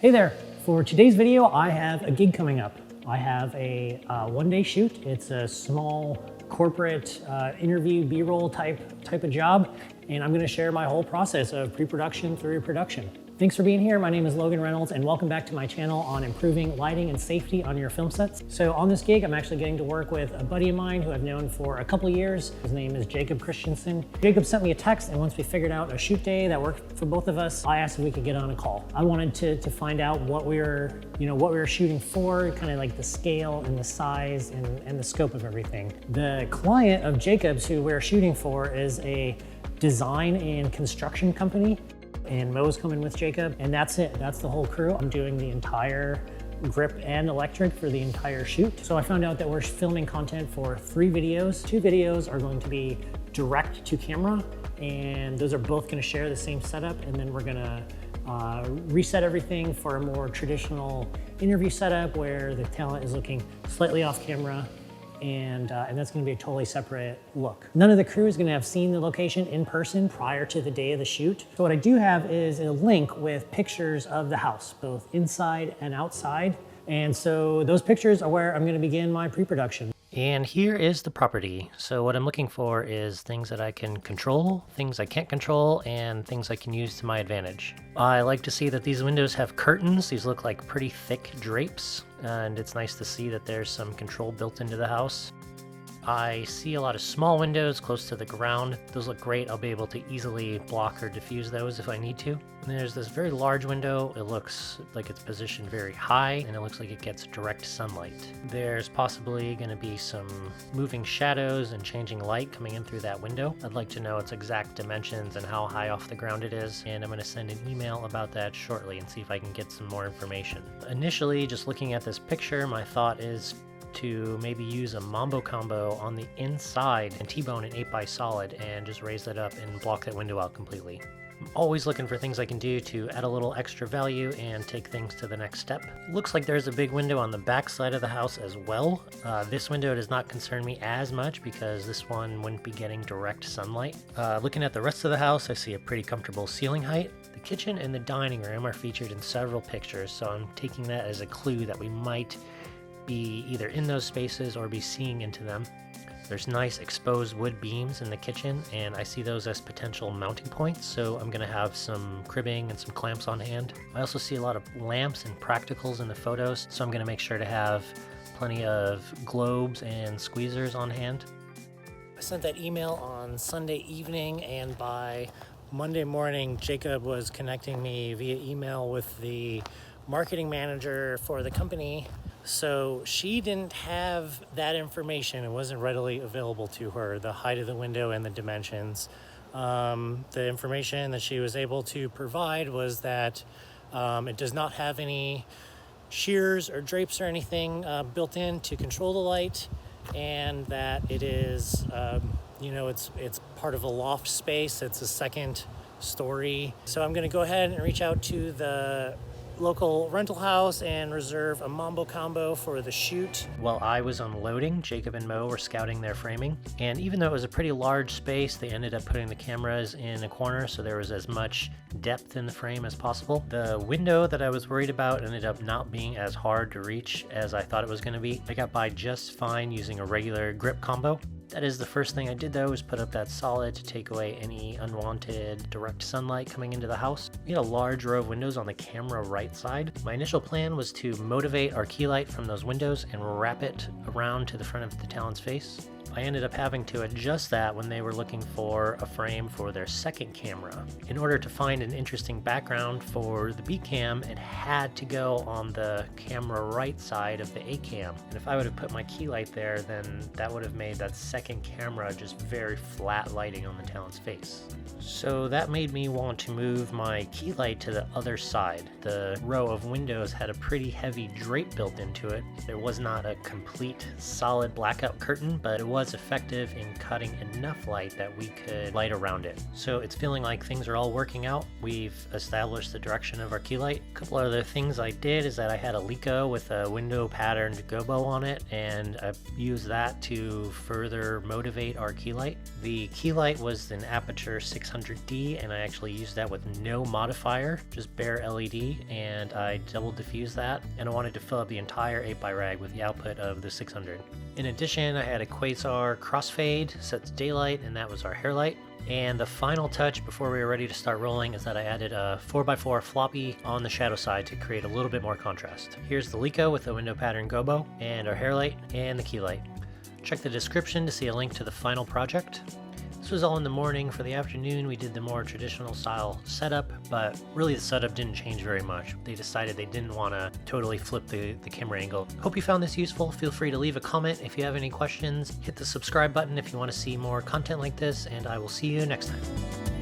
Hey there, for today's video I have a gig coming up. I have a one-day shoot. It's a small corporate interview B-roll type of job, and I'm gonna share my whole process of pre-production through production. Thanks for being here. My name is Logan Reynolds and welcome back to my channel on improving lighting and safety on your film sets. So on this gig, I'm actually getting to work with a buddy of mine who I've known for a couple of years. His name is Jacob Christensen. Jacob sent me a text, and once we figured out a shoot day that worked for both of us, I asked if we could get on a call. I wanted to find out what we were shooting for, kind of like the scale and the size and the scope of everything. The client of Jacob's who we're shooting for is a design and construction company. And Mo's coming with Jacob, and that's it. That's the whole crew. I'm doing the entire grip and electric for the entire shoot. So I found out that we're filming content for 3 videos. 2 videos are going to be direct to camera, and those are both gonna share the same setup, and then we're gonna reset everything for a more traditional interview setup where the talent is looking slightly off camera, and that's gonna be a totally separate look. None of the crew is gonna have seen the location in person prior to the day of the shoot. So what I do have is a link with pictures of the house, both inside and outside. And so those pictures are where I'm gonna begin my pre-production. And here is the property. So what I'm looking for is things that I can control, things I can't control, and things I can use to my advantage. I like to see that these windows have curtains. These look like pretty thick drapes, and it's nice to see that there's some control built into the house. I see a lot of small windows close to the ground. Those look great. I'll be able to easily block or diffuse those if I need to. And there's this very large window. It looks like it's positioned very high, and it looks like it gets direct sunlight. There's possibly going to be some moving shadows and changing light coming in through that window. I'd like to know its exact dimensions and how high off the ground it is, and I'm going to send an email about that shortly and see if I can get some more information. Initially, just looking at this picture, my thought is to maybe use a mambo combo on the inside and T-bone an 8x solid and just raise that up and block that window out completely. I'm always looking for things I can do to add a little extra value and take things to the next step. Looks like there's a big window on the back side of the house as well. This window does not concern me as much because this one wouldn't be getting direct sunlight. Looking at the rest of the house, I see a pretty comfortable ceiling height. The kitchen and the dining room are featured in several pictures, so I'm taking that as a clue that we might be either in those spaces or be seeing into them. There's nice exposed wood beams in the kitchen, and I see those as potential mounting points, so I'm gonna have some cribbing and some clamps on hand. I also see a lot of lamps and practicals in the photos, so I'm gonna make sure to have plenty of globes and squeezers on hand. I sent that email on Sunday evening, and by Monday morning, Jacob was connecting me via email with the marketing manager for the company. So she didn't have that information. It wasn't readily available to her, the height of the window and the dimensions. The information that she was able to provide was that it does not have any shears or drapes or anything built in to control the light, and that it is, it's part of a loft space. It's a second story. So I'm gonna go ahead and reach out to the local rental house and reserve a mambo combo for the shoot. While I was unloading, Jacob and Mo were scouting their framing, and even though it was a pretty large space, they ended up putting the cameras in a corner so there was as much depth in the frame as possible. The window that I was worried about ended up not being as hard to reach as I thought it was going to be. I got by just fine using a regular grip combo. That is the first thing I did though, was put up that solid to take away any unwanted direct sunlight coming into the house. We had a large row of windows on the camera right side. My initial plan was to motivate our key light from those windows and wrap it around to the front of the talent's face. I ended up having to adjust that when they were looking for a frame for their second camera. In order to find an interesting background for the B cam, it had to go on the camera right side of the A cam. And if I would have put my key light there, then that would have made that second camera just very flat lighting on the talent's face. So that made me want to move my key light to the other side. The row of windows had a pretty heavy drape built into it. There was not a complete solid blackout curtain, but it was was effective in cutting enough light that we could light around it. So it's feeling like things are all working out. We've established the direction of our key light. A couple other things I did is that I had a Leica with a window patterned gobo on it, and I used that to further motivate our key light. The key light was an aperture 600D, and I actually used that with no modifier, just bare LED, and I double diffused that, and I wanted to fill up the entire 8x rag with the output of the 600. In addition, I had a quasar crossfade set to daylight, and that was our hair light. And the final touch before we were ready to start rolling is that I added a 4x4 floppy on the shadow side to create a little bit more contrast. Here's the Leica with the window pattern gobo, and our hair light, and the key light. Check the description to see a link to the final project. This was all in the morning. For the afternoon, we did the more traditional style setup, but really the setup didn't change very much. They decided they didn't want to totally flip the camera angle. Hope you found this useful. Feel free to leave a comment if you have any questions. Hit the subscribe button if you want to see more content like this, and I will see you next time.